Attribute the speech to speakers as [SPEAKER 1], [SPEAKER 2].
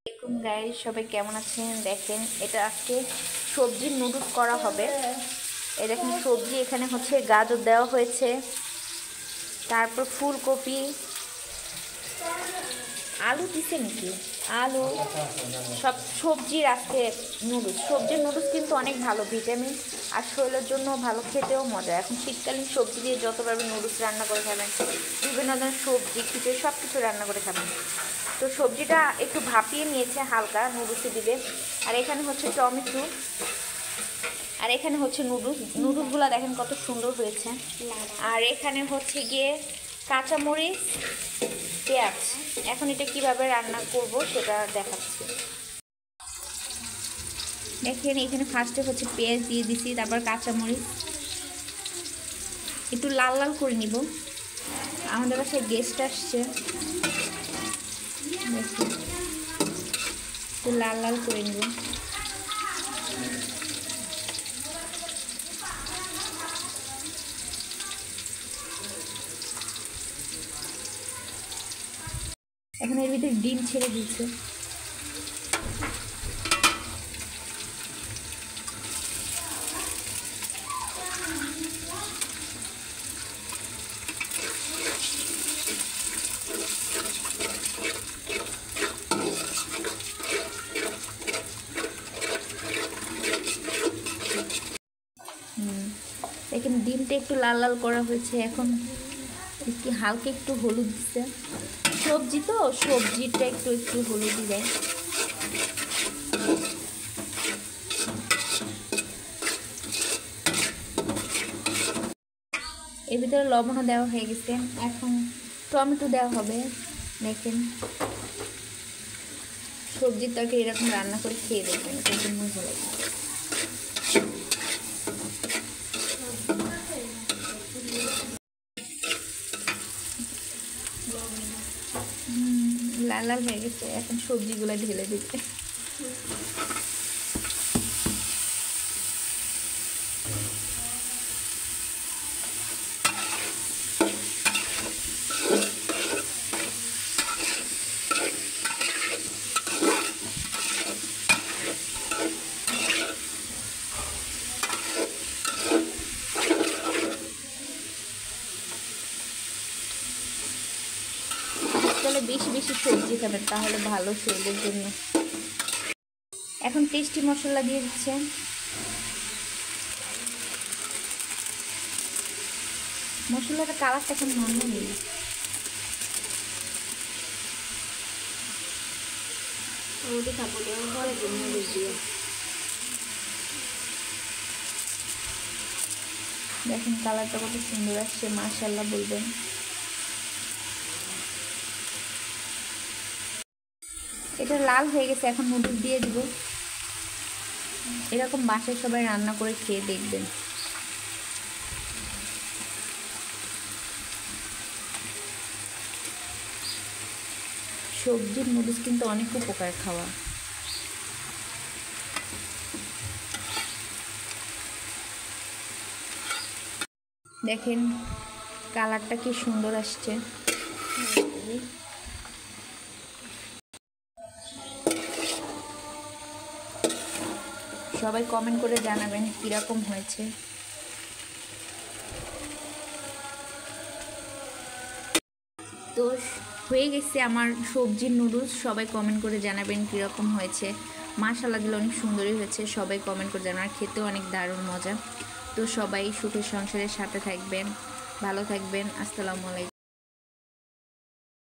[SPEAKER 1] আসসালামু গাইস, সবাই কেমন আছেন? দেখেন, এটা আজকে সবজির নুডলস করা হবে। এই দেখেন সবজি, এখানে হচ্ছে গাজর দেওয়া হয়েছে, তারপর ফুলকপি, আলু দিছে নাকি, আলু, সব সবজির আজকে নুডলস। সবজির নুডলস কিন্তু অনেক ভালো, ভিটামিন আর শরীরের জন্য ভালো, খেতেও মজা। এখন শীতকালীন সবজি দিয়ে যত পারবেন নুডলস রান্না করে খাবেন, বিভিন্ন ধরনের সবজি, খিচুড়ি, সব কিছু রান্না করে খাবেন। তো সবজিটা একটু ভাপিয়ে নিয়েছে হালকা, নুডলসে দিবে। আর এখানে হচ্ছে টমেটো, আর এখানে হচ্ছে নুডলসগুলো দেখেন কত সুন্দর হয়েছে। আর এখানে হচ্ছে গিয়ে কাঁচামরিচ, পেঁয়াজ। এখন এটা কিভাবে রান্না করব সেটা দেখাচ্ছি। দেখেন এখানে ফার্স্টে হচ্ছে পেঁয়াজ দিয়ে দিছি, তারপর কাঁচামরিচ একটু লাল লাল করে নিব। আমাদের বাসায় গেস্ট আসছে, দেখুন একটু লাল লাল করে নিব। এখন এর ভিতরে ডিম ছেড়ে দিচ্ছে। দেখেন ডিমটা একটু লাল লাল করা হয়েছে। এখন একটু হালকা একটু হলুদ দিচ্ছে, সবজি তো সবজিটা একটু একটু হলুদই দেয়। এর ভিতরে লবণও দেওয়া হয়ে গেছে। এখন টমেটো দেওয়া হবে। দেখেন সবজির তরকারি এরকম রান্না করে খেয়ে দেখবেন, এটা মজা লাগে। লাল লাল হয়ে গেছে, এখন সবজিগুলো ঢেলে দিতে। তাহলে বেশি বেশি সবজি খাবেন, তাহলে ভালো শরীরের জন্য। এখন টেস্টি মশলা দিয়ে দিচ্ছে। মশলাটা কালারটা এখন নর্মাল নেই। দেখেন কালারটা কত সুন্দর আসছে, মাশাআল্লাহ বলবেন। এটা লাল হয়ে গেছে, এখন নুডলস দিয়ে দিব। এরকম বাসায় সবাই রান্না করে খেয়ে দেখবেন। সবজির নুডলস কিন্তু অনেক উপকার খাওয়া। দেখেন কালারটা কি সুন্দর আসছে। সবাই কমেন্ট করে জানাবেন কিরকম হয়েছে। তো হয়ে গেছে আমার সবজির নুডলস। সবাই কমেন্ট করে জানাবেন কীরকম হয়েছে। মাশাআল্লাহ দিলে অনেক সুন্দরই হয়েছে। সবাই কমেন্ট করে জানাবেন, খেতেও অনেক দারুণ মজা। তো সবাই সুখের সংসারের সাথে থাকবেন, ভালো থাকবেন। আসসালামু আলাইকুম।